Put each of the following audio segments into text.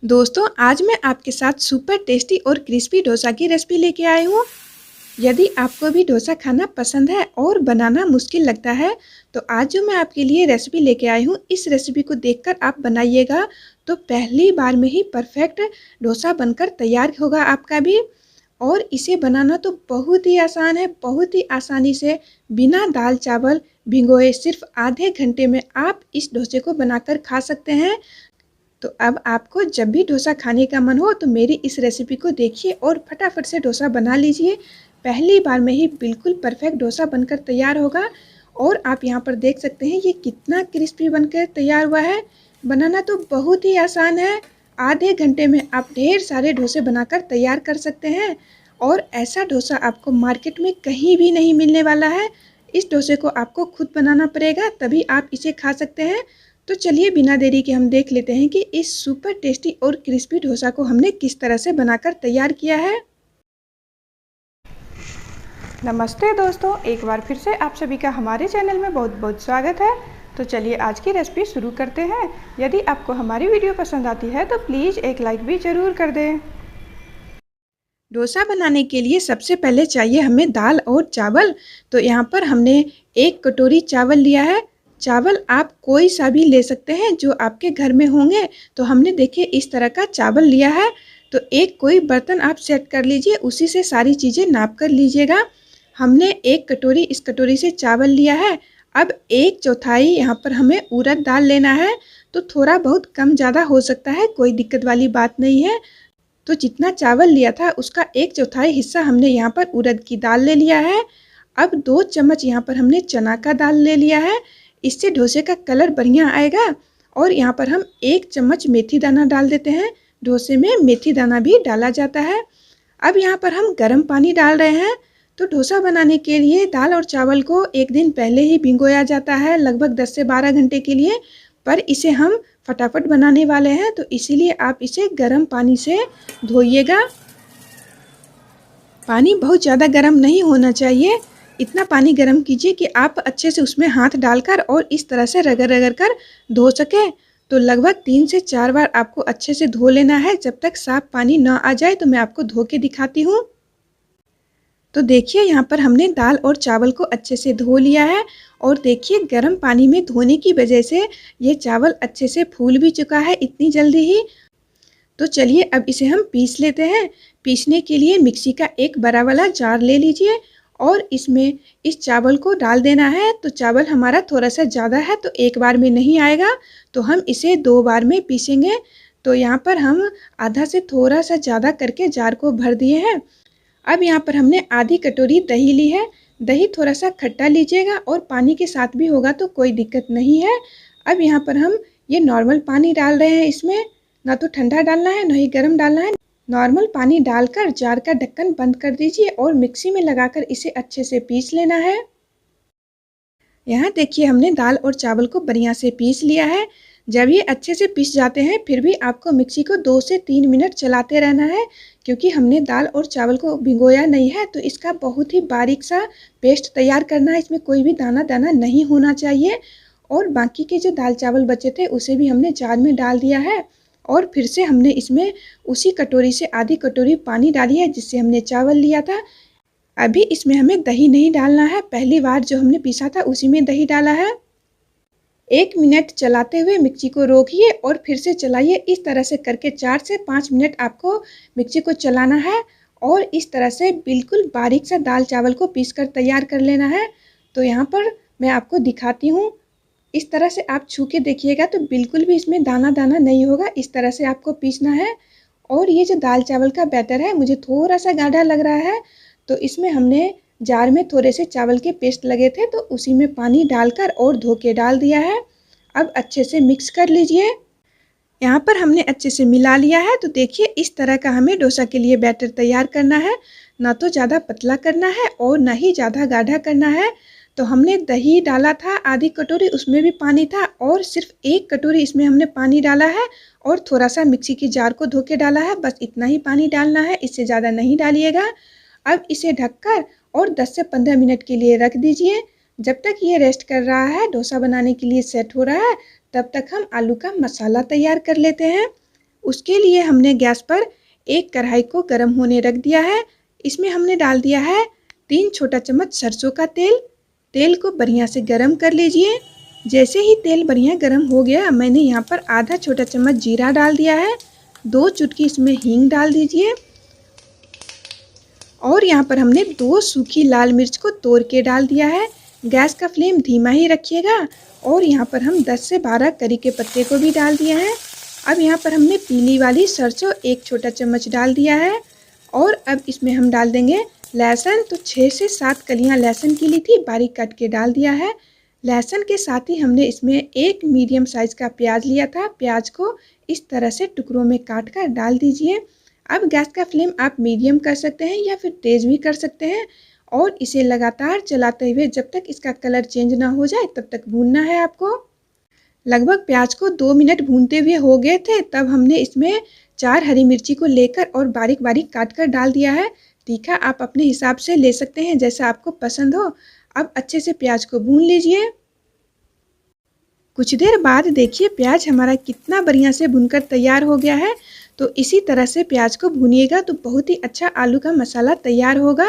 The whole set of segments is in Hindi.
दोस्तों, आज मैं आपके साथ सुपर टेस्टी और क्रिस्पी डोसा की रेसिपी लेके आई हूँ। यदि आपको भी डोसा खाना पसंद है और बनाना मुश्किल लगता है, तो आज जो मैं आपके लिए रेसिपी लेके आई हूँ, इस रेसिपी को देखकर आप बनाइएगा तो पहली बार में ही परफेक्ट डोसा बनकर तैयार होगा आपका भी। और इसे बनाना तो बहुत ही आसान है, बहुत ही आसानी से बिना दाल चावल भिगोए सिर्फ आधे घंटे में आप इस डोसे को बनाकर खा सकते हैं। तो अब आपको जब भी डोसा खाने का मन हो तो मेरी इस रेसिपी को देखिए और फटाफट से डोसा बना लीजिए। पहली बार में ही बिल्कुल परफेक्ट डोसा बनकर तैयार होगा। और आप यहाँ पर देख सकते हैं ये कितना क्रिस्पी बनकर तैयार हुआ है। बनाना तो बहुत ही आसान है। आधे घंटे में आप ढेर सारे डोसे बनाकर तैयार कर सकते हैं। और ऐसा डोसा आपको मार्केट में कहीं भी नहीं मिलने वाला है। इस डोसे को आपको खुद बनाना पड़ेगा, तभी आप इसे खा सकते हैं। तो चलिए बिना देरी के हम देख लेते हैं कि इस सुपर टेस्टी और क्रिस्पी डोसा को हमने किस तरह से बनाकर तैयार किया है। नमस्ते दोस्तों, एक बार फिर से आप सभी का हमारे चैनल में बहुत बहुत स्वागत है। तो चलिए आज की रेसिपी शुरू करते हैं। यदि आपको हमारी वीडियो पसंद आती है तो प्लीज़ एक लाइक भी ज़रूर कर दें। डोसा बनाने के लिए सबसे पहले चाहिए हमें दाल और चावल। तो यहाँ पर हमने 1 कटोरी चावल लिया है। चावल आप कोई सा भी ले सकते हैं जो आपके घर में होंगे। तो हमने देखिए इस तरह का चावल लिया है। तो एक कोई बर्तन आप सेट कर लीजिए, उसी से सारी चीज़ें नाप कर लीजिएगा। हमने 1 कटोरी इस कटोरी से चावल लिया है। अब 1/4 यहाँ पर हमें उड़द दाल लेना है। तो थोड़ा बहुत कम ज़्यादा हो सकता है, कोई दिक्कत वाली बात नहीं है। तो जितना चावल लिया था उसका 1/4 हिस्सा हमने यहाँ पर उड़द की दाल ले लिया है। अब 2 चम्मच यहाँ पर हमने चना का दाल ले लिया है। इससे डोसे का कलर बढ़िया आएगा। और यहाँ पर हम 1 चम्मच मेथी दाना डाल देते हैं। डोसे में मेथी दाना भी डाला जाता है। अब यहाँ पर हम गर्म पानी डाल रहे हैं। तो डोसा बनाने के लिए दाल और चावल को एक दिन पहले ही भिगोया जाता है, लगभग 10 से 12 घंटे के लिए। पर इसे हम फटाफट बनाने वाले हैं, तो इसीलिए आप इसे गर्म पानी से धोइएगा। पानी बहुत ज़्यादा गर्म नहीं होना चाहिए। इतना पानी गर्म कीजिए कि आप अच्छे से उसमें हाथ डालकर और इस तरह से रगड़ रगड़ कर धो सकें। तो लगभग 3 से 4 बार आपको अच्छे से धो लेना है। जब तक साफ पानी ना आ जाए तो मैं आपको धो के दिखाती हूँ। तो देखिए यहाँ पर हमने दाल और चावल को अच्छे से धो लिया है। और देखिए गर्म पानी में धोने की वजह से ये चावल अच्छे से फूल भी चुका है इतनी जल्दी ही। तो चलिए अब इसे हम पीस लेते हैं। पीसने के लिए मिक्सी का एक बड़ा वाला जार ले लीजिए और इसमें इस चावल को डाल देना है। तो चावल हमारा थोड़ा सा ज़्यादा है तो एक बार में नहीं आएगा, तो हम इसे 2 बार में पीसेंगे। तो यहाँ पर हम आधा से थोड़ा सा ज़्यादा करके जार को भर दिए हैं। अब यहाँ पर हमने आधी कटोरी दही ली है। दही थोड़ा सा खट्टा लीजिएगा और पानी के साथ भी होगा तो कोई दिक्कत नहीं है। अब यहाँ पर हम ये नॉर्मल पानी डाल रहे हैं। इसमें ना तो ठंडा डालना है ना ही गर्म डालना है। नॉर्मल पानी डालकर जार का ढक्कन बंद कर दीजिए और मिक्सी में लगाकर इसे अच्छे से पीस लेना है। यहाँ देखिए हमने दाल और चावल को बढ़िया से पीस लिया है। जब ये अच्छे से पीस जाते हैं फिर भी आपको मिक्सी को 2 से 3 मिनट चलाते रहना है, क्योंकि हमने दाल और चावल को भिगोया नहीं है। तो इसका बहुत ही बारीक सा पेस्ट तैयार करना है। इसमें कोई भी दाना दाना नहीं होना चाहिए। और बाकी के जो दाल चावल बचे थे उसे भी हमने जार में डाल दिया है। और फिर से हमने इसमें उसी कटोरी से आधी कटोरी पानी डाली है जिससे हमने चावल लिया था। अभी इसमें हमें दही नहीं डालना है। पहली बार जो हमने पीसा था उसी में दही डाला है। 1 मिनट चलाते हुए मिक्सी को रोकिए और फिर से चलाइए। इस तरह से करके 4 से 5 मिनट आपको मिक्सी को चलाना है। और इस तरह से बिल्कुल बारीक सा दाल चावल को पीस कर तैयार कर लेना है। तो यहाँ पर मैं आपको दिखाती हूँ। इस तरह से आप छू के देखिएगा तो बिल्कुल भी इसमें दाना दाना नहीं होगा। इस तरह से आपको पीसना है। और ये जो दाल चावल का बैटर है मुझे थोड़ा सा गाढ़ा लग रहा है, तो इसमें हमने जार में थोड़े से चावल के पेस्ट लगे थे तो उसी में पानी डालकर और धो के डाल दिया है। अब अच्छे से मिक्स कर लीजिए। यहाँ पर हमने अच्छे से मिला लिया है। तो देखिए इस तरह का हमें डोसा के लिए बैटर तैयार करना है। ना तो ज़्यादा पतला करना है और ना ही ज़्यादा गाढ़ा करना है। तो हमने दही डाला था आधी कटोरी, उसमें भी पानी था और सिर्फ 1 कटोरी इसमें हमने पानी डाला है। और थोड़ा सा मिक्सी की जार को धो के डाला है, बस इतना ही पानी डालना है, इससे ज़्यादा नहीं डालिएगा। अब इसे ढककर और 10 से 15 मिनट के लिए रख दीजिए। जब तक ये रेस्ट कर रहा है, डोसा बनाने के लिए सेट हो रहा है, तब तक हम आलू का मसाला तैयार कर लेते हैं। उसके लिए हमने गैस पर एक कढ़ाई को गर्म होने रख दिया है। इसमें हमने डाल दिया है 3 छोटा चम्मच सरसों का तेल। तेल को बढ़िया से गर्म कर लीजिए। जैसे ही तेल बढ़िया गर्म हो गया, मैंने यहाँ पर आधा छोटा चम्मच जीरा डाल दिया है। 2 चुटकी इसमें हींग डाल दीजिए और यहाँ पर हमने 2 सूखी लाल मिर्च को तोड़ के डाल दिया है। गैस का फ्लेम धीमा ही रखिएगा। और यहाँ पर हम 10 से 12 करी के पत्ते को भी डाल दिए हैं। अब यहाँ पर हमने पीली वाली सरसों 1 छोटा चम्मच डाल दिया है। और अब इसमें हम डाल देंगे लहसुन। तो 6 से 7 कलियाँ लहसुन की ली थी, बारीक काट के डाल दिया है। लहसुन के साथ ही हमने इसमें एक मीडियम साइज़ का प्याज लिया था। प्याज को इस तरह से टुकड़ों में काट कर डाल दीजिए। अब गैस का फ्लेम आप मीडियम कर सकते हैं या फिर तेज़ भी कर सकते हैं और इसे लगातार चलाते हुए जब तक इसका कलर चेंज ना हो जाए तब तक भूनना है आपको। लगभग प्याज को 2 मिनट भूनते हुए हो गए थे, तब हमने इसमें 4 हरी मिर्ची को लेकर और बारीक बारीक काट कर डाल दिया है। तीखा आप अपने हिसाब से ले सकते हैं, जैसा आपको पसंद हो। अब अच्छे से प्याज को भून लीजिए। कुछ देर बाद देखिए प्याज हमारा कितना बढ़िया से भुनकर तैयार हो गया है। तो इसी तरह से प्याज को भूनिएगा तो बहुत ही अच्छा आलू का मसाला तैयार होगा।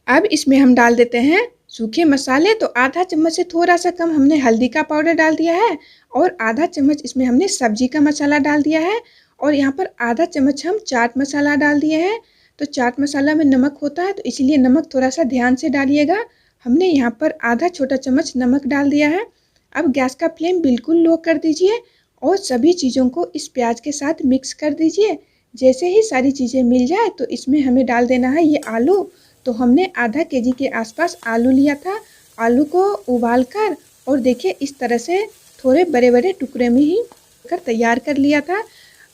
अब इसमें हम डाल देते हैं सूखे मसाले। तो आधा चम्मच से थोड़ा सा कम हमने हल्दी का पाउडर डाल दिया है और आधा चम्मच इसमें हमने सब्जी का मसाला डाल दिया है। और यहाँ पर आधा चम्मच हम चाट मसाला डाल दिए हैं। तो चाट मसाला में नमक होता है, तो इसलिए नमक थोड़ा सा ध्यान से डालिएगा। हमने यहाँ पर आधा छोटा चम्मच नमक डाल दिया है। अब गैस का फ्लेम बिल्कुल लो कर दीजिए और सभी चीज़ों को इस प्याज के साथ मिक्स कर दीजिए। जैसे ही सारी चीज़ें मिल जाए तो इसमें हमें डाल देना है ये आलू। तो हमने आधा केजी के आसपास आलू लिया था। आलू को उबाल कर और देखिए इस तरह से थोड़े बड़े बड़े टुकड़े में ही कर तैयार कर लिया था।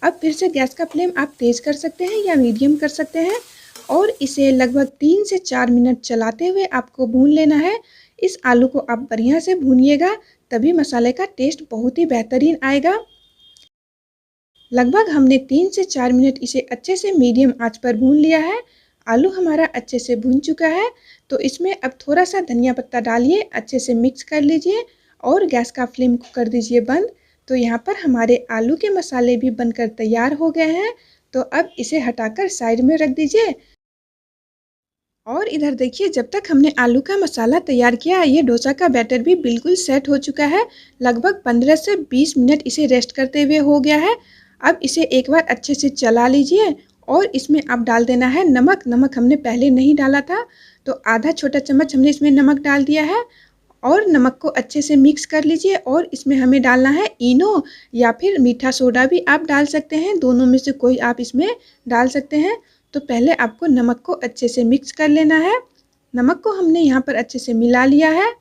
अब फिर से गैस का फ्लेम आप तेज़ कर सकते हैं या मीडियम कर सकते हैं और इसे लगभग 3 से 4 मिनट चलाते हुए आपको भून लेना है। इस आलू को आप बढ़िया से भूनिएगा, तभी मसाले का टेस्ट बहुत ही बेहतरीन आएगा। लगभग हमने 3 से 4 मिनट इसे अच्छे से मीडियम आंच पर भून लिया है। आलू हमारा अच्छे से भून चुका है। तो इसमें अब थोड़ा सा धनिया पत्ता डालिए, अच्छे से मिक्स कर लीजिए और गैस का फ्लेम को कर दीजिए बंद। तो यहाँ पर हमारे आलू के मसाले भी बनकर तैयार हो गए हैं। तो अब इसे हटाकर साइड में रख दीजिए। और इधर देखिए जब तक हमने आलू का मसाला तैयार किया, ये डोसा का बैटर भी बिल्कुल सेट हो चुका है। लगभग 15 से 20 मिनट इसे रेस्ट करते हुए हो गया है। अब इसे एक बार अच्छे से चला लीजिए और इसमें आप डाल देना है नमक। नमक हमने पहले नहीं डाला था, तो आधा छोटा चम्मच हमने इसमें नमक डाल दिया है और नमक को अच्छे से मिक्स कर लीजिए। और इसमें हमें डालना है इनो या फिर मीठा सोडा भी आप डाल सकते हैं, दोनों में से कोई आप इसमें डाल सकते हैं। तो पहले आपको नमक को अच्छे से मिक्स कर लेना है। नमक को हमने यहाँ पर अच्छे से मिला लिया है।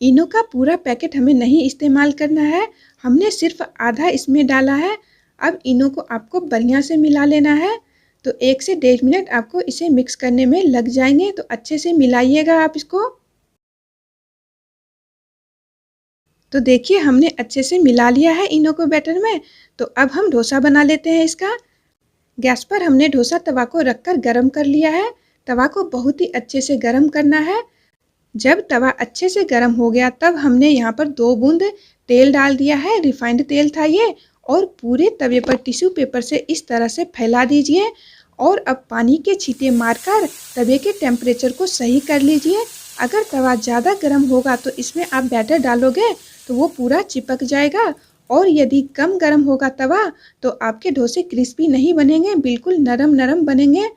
इनो का पूरा पैकेट हमें नहीं इस्तेमाल करना है, हमने सिर्फ आधा इसमें डाला है। अब इनो को आपको बढ़िया से मिला लेना है। तो 1 से 1.5 मिनट आपको इसे मिक्स करने में लग जाएंगे। तो अच्छे से मिलाइएगा आप इसको। तो देखिए हमने अच्छे से मिला लिया है इनो को बैटर में। तो अब हम डोसा बना लेते हैं इसका। गैस पर हमने डोसा तवा को रखकर गरम कर लिया है। तवा को बहुत ही अच्छे से गरम करना है। जब तवा अच्छे से गरम हो गया तब हमने यहाँ पर 2 बूंद तेल डाल दिया है। रिफाइंड तेल था ये। और पूरे तवे पर टिश्यू पेपर से इस तरह से फैला दीजिए और अब पानी के छींटे मारकर तवे के टेम्परेचर को सही कर लीजिए। अगर तवा ज़्यादा गर्म होगा तो इसमें आप बैटर डालोगे तो वो पूरा चिपक जाएगा, और यदि कम गर्म होगा तवा तो आपके डोसे क्रिस्पी नहीं बनेंगे, बिल्कुल नरम नरम बनेंगे।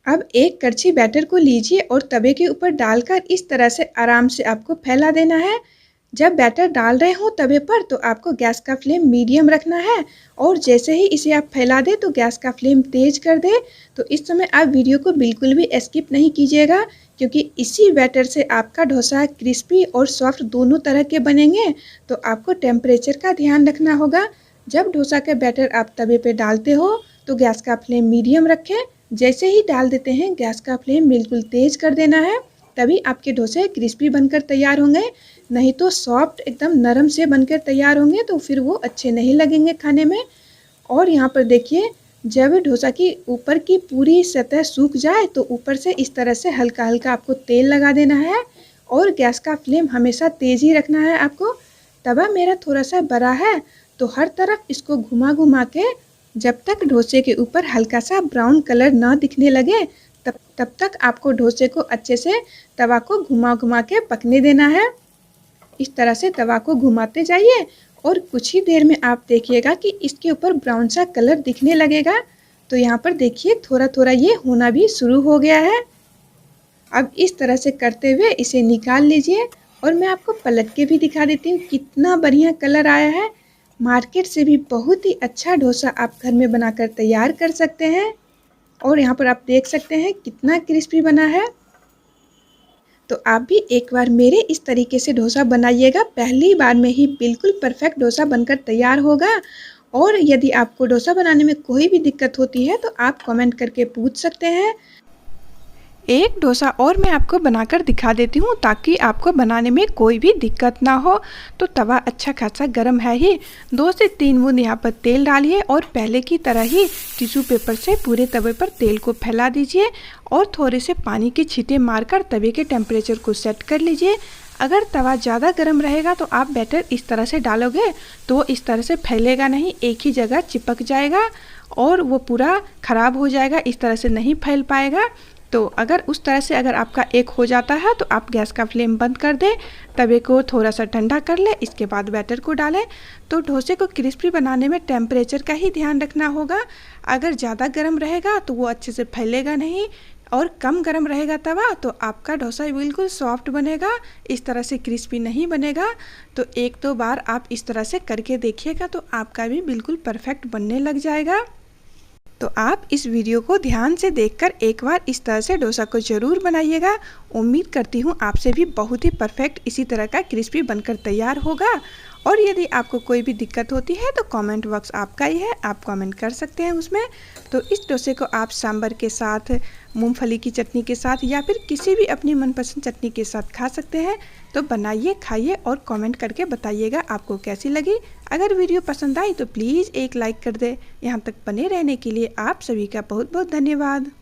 अब एक कड़छी बैटर को लीजिए और तवे के ऊपर डालकर इस तरह से आराम से आपको फैला देना है। जब बैटर डाल रहे हो तवे पर तो आपको गैस का फ्लेम मीडियम रखना है और जैसे ही इसे आप फैला दें तो गैस का फ्लेम तेज कर दे। तो इस समय आप वीडियो को बिल्कुल भी स्किप नहीं कीजिएगा, क्योंकि इसी बैटर से आपका डोसा क्रिस्पी और सॉफ्ट दोनों तरह के बनेंगे। तो आपको टेम्परेचर का ध्यान रखना होगा। जब डोसा का बैटर आप तवे पे डालते हो तो गैस का फ्लेम मीडियम रखें। जैसे ही डाल देते हैं गैस का फ्लेम बिल्कुल तेज़ कर देना है, तभी आपके डोसे क्रिस्पी बनकर तैयार होंगे। नहीं तो सॉफ्ट एकदम नरम से बनकर तैयार होंगे तो फिर वो अच्छे नहीं लगेंगे खाने में। और यहाँ पर देखिए जब डोसा की ऊपर की पूरी सतह सूख जाए तो ऊपर से इस तरह से हल्का हल्का आपको तेल लगा देना है और गैस का फ्लेम हमेशा तेज़ ही रखना है आपको। तवा मेरा थोड़ा सा बड़ा है तो हर तरफ इसको घुमा घुमा के जब तक डोसे के ऊपर हल्का सा ब्राउन कलर ना दिखने लगे तब तक आपको डोसे को अच्छे से तवा को घुमा घुमा के पकने देना है। इस तरह से तवा को घुमाते जाइए और कुछ ही देर में आप देखिएगा कि इसके ऊपर ब्राउन सा कलर दिखने लगेगा। तो यहाँ पर देखिए थोड़ा थोड़ा ये होना भी शुरू हो गया है। अब इस तरह से करते हुए इसे निकाल लीजिए और मैं आपको पलट के भी दिखा देती हूँ कितना बढ़िया कलर आया है। मार्केट से भी बहुत ही अच्छा डोसा आप घर में बनाकर तैयार कर सकते हैं। और यहाँ पर आप देख सकते हैं कितना क्रिस्पी बना है। तो आप भी एक बार मेरे इस तरीके से डोसा बनाइएगा, पहली बार में ही बिल्कुल परफेक्ट डोसा बनकर तैयार होगा। और यदि आपको डोसा बनाने में कोई भी दिक्कत होती है तो आप कमेंट करके पूछ सकते हैं। एक डोसा और मैं आपको बनाकर दिखा देती हूँ ताकि आपको बनाने में कोई भी दिक्कत ना हो। तो तवा अच्छा खासा गर्म है ही, 2 से 3 बूंद यहाँ पर तेल डालिए और पहले की तरह ही टिश्यू पेपर से पूरे तवे पर तेल को फैला दीजिए और थोड़े से पानी की छींटे मारकर तवे के टेम्परेचर को सेट कर लीजिए। अगर तवा ज़्यादा गर्म रहेगा तो आप बैटर इस तरह से डालोगे तो इस तरह से फैलेगा नहीं, एक ही जगह चिपक जाएगा और वो पूरा ख़राब हो जाएगा, इस तरह से नहीं फैल पाएगा। तो अगर उस तरह से अगर आपका एक हो जाता है तो आप गैस का फ्लेम बंद कर दें, तवे को थोड़ा सा ठंडा कर ले, इसके बाद बैटर को डालें। तो डोसे को क्रिस्पी बनाने में टेम्परेचर का ही ध्यान रखना होगा। अगर ज़्यादा गर्म रहेगा तो वो अच्छे से फैलेगा नहीं और कम गर्म रहेगा तवा तो आपका डोसा बिल्कुल सॉफ्ट बनेगा, इस तरह से क्रिस्पी नहीं बनेगा। तो 1-2 बार आप इस तरह से करके देखिएगा तो आपका भी बिल्कुल परफेक्ट बनने लग जाएगा। तो आप इस वीडियो को ध्यान से देखकर एक बार इस तरह से डोसा को ज़रूर बनाइएगा। उम्मीद करती हूँ आपसे भी बहुत ही परफेक्ट इसी तरह का क्रिस्पी बनकर तैयार होगा। और यदि आपको कोई भी दिक्कत होती है तो कमेंट बॉक्स आपका ही है, आप कमेंट कर सकते हैं उसमें। तो इस डोसे को आप सांभर के साथ, मूंगफली की चटनी के साथ या फिर किसी भी अपनी मनपसंद चटनी के साथ खा सकते हैं। तो बनाइए, खाइए और कमेंट करके बताइएगा आपको कैसी लगी। अगर वीडियो पसंद आई तो प्लीज़ एक लाइक कर दे। यहाँ तक बने रहने के लिए आप सभी का बहुत बहुत धन्यवाद।